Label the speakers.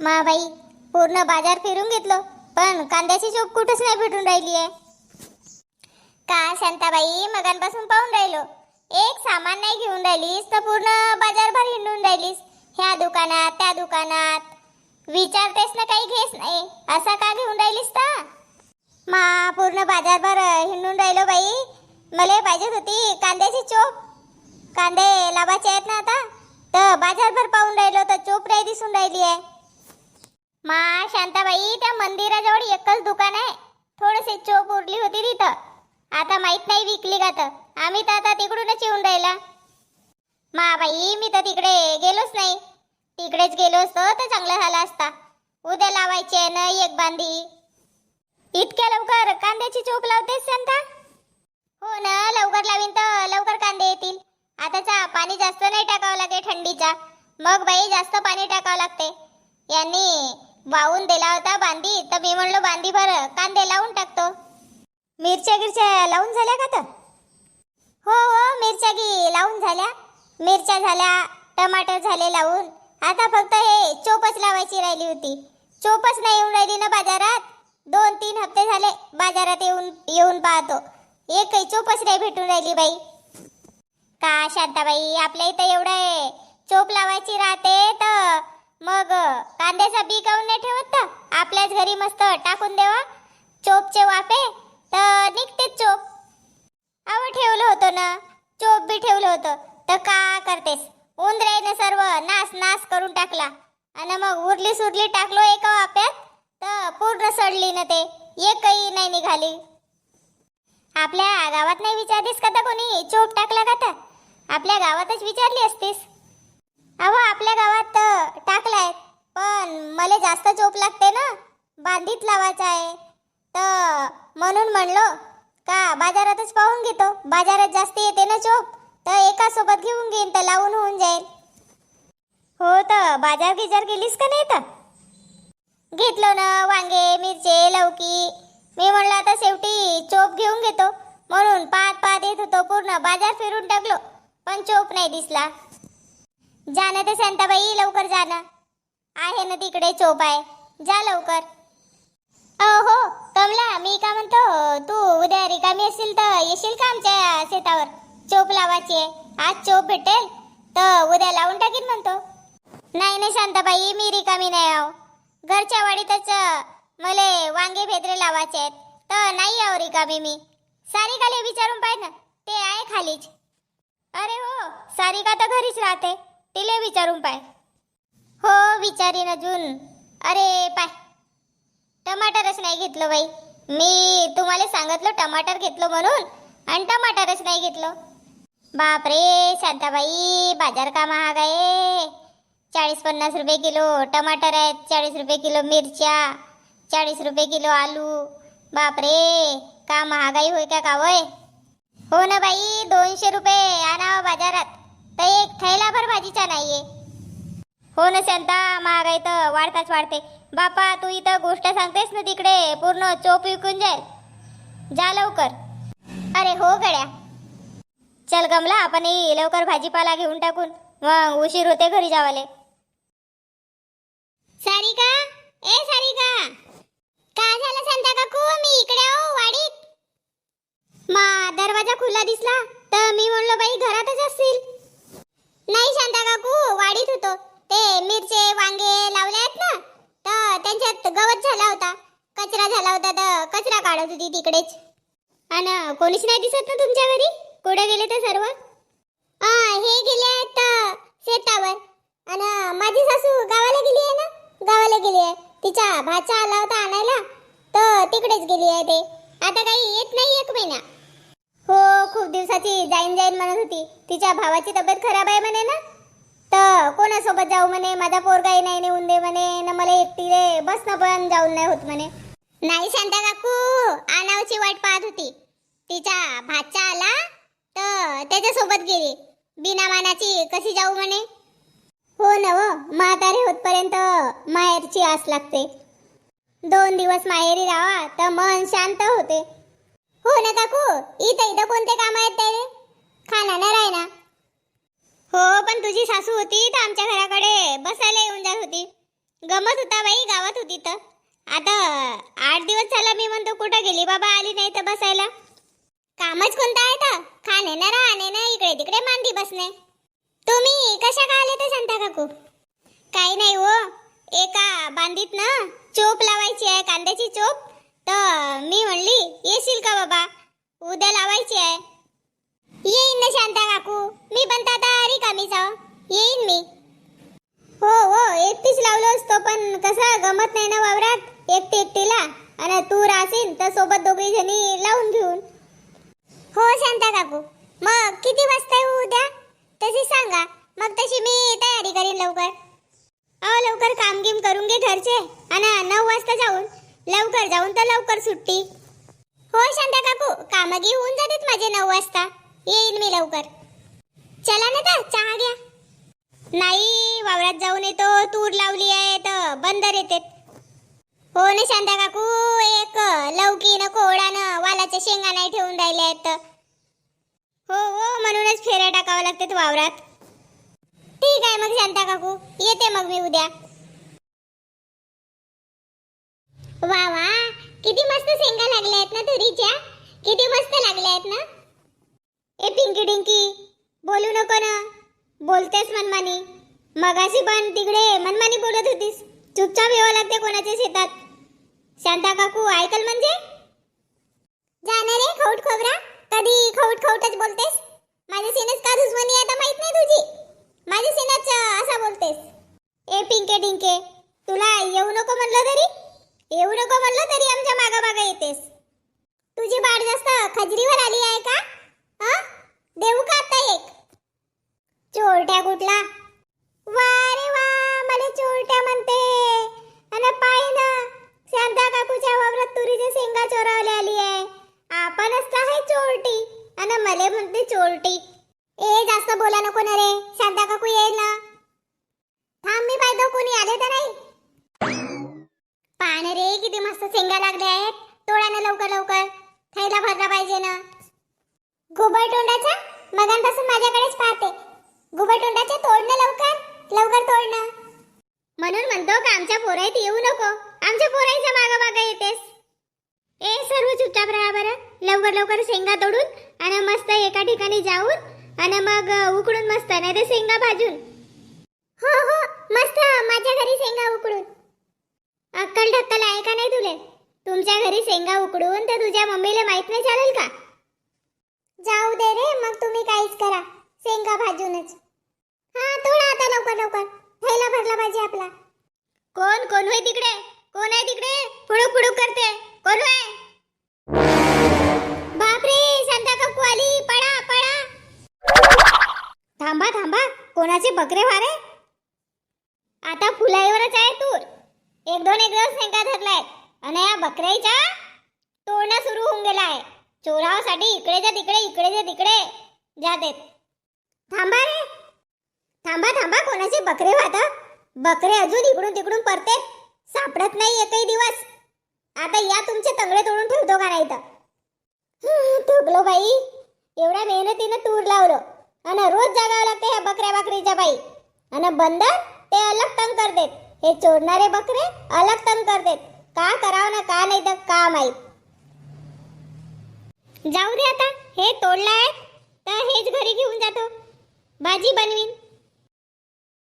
Speaker 1: बाई पूर्ण बाजार फिरून घेतलो पण कांद्याची चोप कुठेच नाही भेटून राहिली आहे. का शांताबाई मगांपासून पाहून राहिलो, एक सामान नाही घेऊन राहिलीस तर पूर्ण बाजारभर हिंडून राहिलीस. ह्या दुकानात त्या दुकानात विचारतेस ना काही घेस नाही, असा का घेऊन राहिलीस तर? पूर्ण बाजारभर हिंडून राहिलो बाई. मला पाहिजे होती कांद्याची चोप. कांदे लावायचे आहेत ना आता, तर बाजारभर पाहून राहिलो तर चोप नाही दिसून राहिली आहे. शांताबाई त्या मंदिराजवळ एकच दुकान आहे, थोडीशी चोप उरली होती तिथं. आता माहित नाही विकली का तर आम्ही तर आता तिकडूनच येऊन राहिला. बाई मी तर तिकडे गेलोच नाही. तिकडेच गेलो असतो तर चांगलं झालं असता. उद्या लावायची आहे ना एक बांधी. इतक्या लवकर कांद्याची चोप लावतेस शांता? हो ना, लवकर लावीन तर लवकर कांदे येतील. आताचा पाणी जास्त नाही टाकावं लागे थंडीचा, मग बाई जास्त पाणी टाकावं लागते. यांनी वाहून दिला होता बांधी, तर मी म्हणलो बांधी भर कांदे लावून टाकतो. मिरच्या गिरच्या लावून झाल्या का तर? हो हो, मिरच्या गी लावून झाल्या. मिरच्या झाल्या, टमाटर झाले लावून. आता फक्त हे चोपच लावायची राहिली होती. चोपच नाही येऊन राहिली ना बाजारात. 2-3 हप्ते झाले बाजारात येऊन पाहतो, एकही चोपच नाही भेटून राहिली बाई. का शांताबाई आपल्या इथं एवढं चोप लावायची राहते तर मग कांद्याचा बी काऊन नाही ठेवत तर? आपल्याच घरी मस्त टाकून देवा चोपचे वाफे तर निघतेच चोप. ठेवलं होतं ना, चोप बी ठेवलं होतं तर का करतेस? उंदराईने सर्व नाश करून टाकला आणि मग उरली सुरली टाकलो एका वाफ्यात तर पूर्ण सडली ना, ते एकही नाही निघाली. आपल्या गावात नाही विचारलीस का तर कोणी चोप टाकला का तर? आपल्या गावातच विचारली असतीस. आपल्या गावात टाकलाय, पण मला जास्त चोप लागते ना, बांधीत लावायचा आहे तर म्हणून म्हणलो का बाजारातच पाहून घेतो. बाजारात जास्त येते ना चोप, तर एका सोबत घेऊन घेईन तर लावून होऊन जाईल. हो तर बाजार गिजार गेलीस का नाही तर? घेतलो ना, वांगे मिरचे लौकी. मी म्हणलं आता शेवटी चोप घेऊन घेतो म्हणून पाहत येत होतो. पूर्ण बाजार फिरून टाकलो पण चोप नाही दिसला. जाणं ते शांताबाई लवकर जाणं. आहे ना तिकडे चोप आहे, जा लवकर. हो कमला, मी का म्हणतो, तू उद्या रिकामी असेल तर येशील का आमच्या शेतावर? चोप लावायची आहे. आज चोप भेटेल तर उद्या लावून टाकीन म्हणतो. नाही शांताबाई, मी रिकामी नाही आहो. घरच्या वाडीतच मले वांगे भेद्रे लावायचे आहेत तर नाही आहो रिकामी मी. सारिकाले विचारून पाय ना, ते आहे खालीच. अरे हो, सारिका तर घरीच राहते, तिले विचारून पाय. हो विचारीन अजून. अरे पाय, टमाटरच नाही घेतलं बाई. मी तुम्हाला सांगितलं टमाटर घेतलो म्हणून, आणि टमाटरच नाही घेतलं. बापरे शांताबाई, बाजार का महाग आहे. 40-50 रुपये किलो टमाटर आहेत, 40 रुपये किलो मिरच्या, 40 रुपये किलो आलू. बापरे, का महागाई होय का कावय? हो ना बाई, 200 रुपये आणावं बाजारात तर एक थैलाभर भाजीचा नाहीये. हो ना शांता, महागाई तर वाढताच वाढते. बापा तू इथं गोष्ट सांगतेस ना, तिकडे पूर्ण चोप विकून जाईल. जा लवकर. अरे हो गड्या, चल गमला, आपण लवकर भाजीपाला घेऊन टाकून, मग उशीर होते घरी जावाले. सारिका, ए सारिका, काय झालं शांता काकू? मी इकडे आहो वाडीत. दरवाजा खुला दिसला तर मी म्हणलो बाई घरातच असतील. नाही शांता काकू, वाडीत होतो. ते मिरचे वांगे लावले आहेत ना, तर त्यांच्यात गवत झाला होता, कचरा झाला होता, तर कचरा काढत होती तिकडेच. आणि कोणीच नाही दिसत ना तुमच्या घरी? कुठे गेले ते सर्व? हे गेले आहेत शेतावर. आणि माझी सासू गावाला गेली आहे ना, गावाला गेली आहे. तिचा भाचा आला होता आणायला तर तिकडेच गेली आहे. ते आता काही येत नाही 1 महिना. हो, खूप दिवसाची जाईन म्हणत होती. तिच्या भावाची तब्येत खराब आहे म्हणे ना, तर कोणासोबत जाऊ म्हणे, माझा पोरगाही नाही नेऊन दे म्हणे, ना मला एकटीले बसणं पण जाऊन नाही होत म्हणे. नाही शांता काकू, आणावची वाट पाहत होती. तिचा भाचा आला तर त्याच्यासोबत गेली. बिना मानाची कशी जाऊ म्हणे. हो ना व, म्हातारे होतपर्यंत माहेरची आस लागते. 2 दिवस माहेरी राहा तर मन शांत होते. हो ना काकू, इथं कोणते काम आहेत त्याले? खाना ना रायना. हो, पण तुझी सासू होती तर आमच्या घराकडे बसायला येऊन जात होती. गमत होता बाई, गावात होती तर. आता 8 दिवस झाला मी म्हणतो कुठं गेली बाबा, आली नाही तर बसायला. कामच कोणतं आहे तर? खाणे ना राहणे ना, इकडे तिकडे मांडी बसणे. तुम्ही कशा का आले तर शांता काकू? काही नाही हो, एका बांधीत ना चोप लावायची आहे, कांद्याची चोप. तर मी म्हणली येशील का बाबा, उद्या लावायची आहे. येईन ना शांता काकू, मी पण आता रिकामी जाऊ, येईन मी. हो हो, एकटीच लावलं असतो, पण कसं गमत नाही ना वावरात एकटी एकटीला. आणि तू राहशील तर सोबत दोघी जणी लावून घेऊन. हो शांता काकू, मग किती वाजता येऊ उद्या तशी सांगा, मग तशी मी तयारी करीन लवकर. अहो लवकर काम गिम करून घे घरचे, आणि 9 वाजता जाऊन लवकर जाऊन तर लवकर सुट्टी. हो शांता काकू, कामगी होऊन जातात माझे 9 वाजता, येईन मी लवकर. चला ना तर चहा घ्या. नाही, वावरात जाऊन येतो, तूर लावली आहे तर बंदर येते. हो ना शांता काकू, एक लौकी न कोहळा न वालाच्या शेंगा नाही ठेवून राहिले आहेत. हो हो, म्हणूनच फेऱ्या टाकावं लागतात वावरात. ठीक आहे मग शांता काकू, येते मग मी उद्या. वा वा, किती मस्त शेंगा लागल्या आहेत ना तुरीच्या, किती मस्त लागल्या आहेत ना. ए पिंकी डिंकी, बोलू नको ना, बोलतेस मनमानी. मगाशी पण तिकडे मनमानी बोलत होतीस, चुपचाप यावं लागते कोणाच्या शेतात. शांता काकू ऐकल म्हणजे जाणार रे खौट खोबरा, कधी खौट खौटच बोलतेस. माझ्या सीनेच का दुश्मनी आहे तर माहित नाही तुझी, माझ्या सीनेच असा बोलतेस. ए पिंके डिंके, तुला येऊ नको म्हणलं तरी, येऊ नको म्हणलं तरी आमच्या मागा मागा येतेस. तुझी बाळ जास्त खजरीवर आली आहे का? देऊ का आता एक? चोरट्या कुठला? वा रे वा, मला चोरट्या म्हणते. आणि पाय ना, शांता काकूच्या वावरात तुरीच्या शेंगा चोरावल्या आली आहे. आपणच आहे चोरटी आणि मला म्हणते चोरटी. ए जास्त बोला नको ना रे, शांता काकू येईल ना. थांब मी पाहतो कोणी आले तर नाही. पाहणे रे, किती मस्त शेंगा लागल्या आहेत, तोडा ना लवकर लवकर, थैला भरला पाहिजे ना. गोबर तोंडाचा मगांपासून माझ्याकडेच पाहते. गोबर तोंडाचे तोडणं लवकर लवकर तोडणं. म्हणून म्हणतो का आमच्या पोराईत येऊ नको, आमच्या पोराईच्या मागा मागा येतेस. ए सर्व चुपचाप राहा बरं, लवकर लवकर शेंगा तोडून आणि मस्त एका ठिकाणी जाऊन आणि मग उकडून मस्त, नाही तर शेंगा भाजून. हो हो, मस्त माझ्या घरी शेंगा उकडून. अक्कल ढक्कल आहे का नाही तुले? तुमच्या घरी शेंगा उकडून तर तुझ्या मम्मीला माहित नाही चालेल का? जाऊ दे रे, मग तुम्ही काहीच करा, शेंगा भाजूनच. हा तोडा आता लवकर लवकर, थैला भरला पाहिजे आपला. कोण कोण होय तिकडे? कोण आहे तिकडे? फुडुक फुडुक करते, कोण होय? बापरे, शांता काकू आली, पळा पळा. थांबा थांबा, कोणाचे बकरे वारे? आता फुलाईवरच आहे तूर. एक दोन शेंगा धरलाय आणि या बकऱ्याच्या तोडणं सुरू होऊन गेला आहे. चोरावासाठी इकडे जा तिकडे, इकडे जा तिकडे जातेत. थांबा रे, थांबा थांबा, कोणाचे बकरे वाहता? बकरे अजून इकडून तिकडून परतेत, सापडत नाही एकही दिवस. आता या तुमचे तंगडे तोडून ठेवतो का नाही तर. थकलो बाई, एवढ्या मेहनतीनं तूर लावलं आणि रोज जागावं लागते ह्या बकऱ्या बाकरीच्या बाई. आणि बंदर ते अलग तंग करतेत, हे चोरणारे बकरे अलग तंग करतेत. का करावं ना का नाही तर का माहित. जाऊ दे आता, हे तोडलं आहे तर हेच घरी घेऊन जातो, भाजी बनवीन.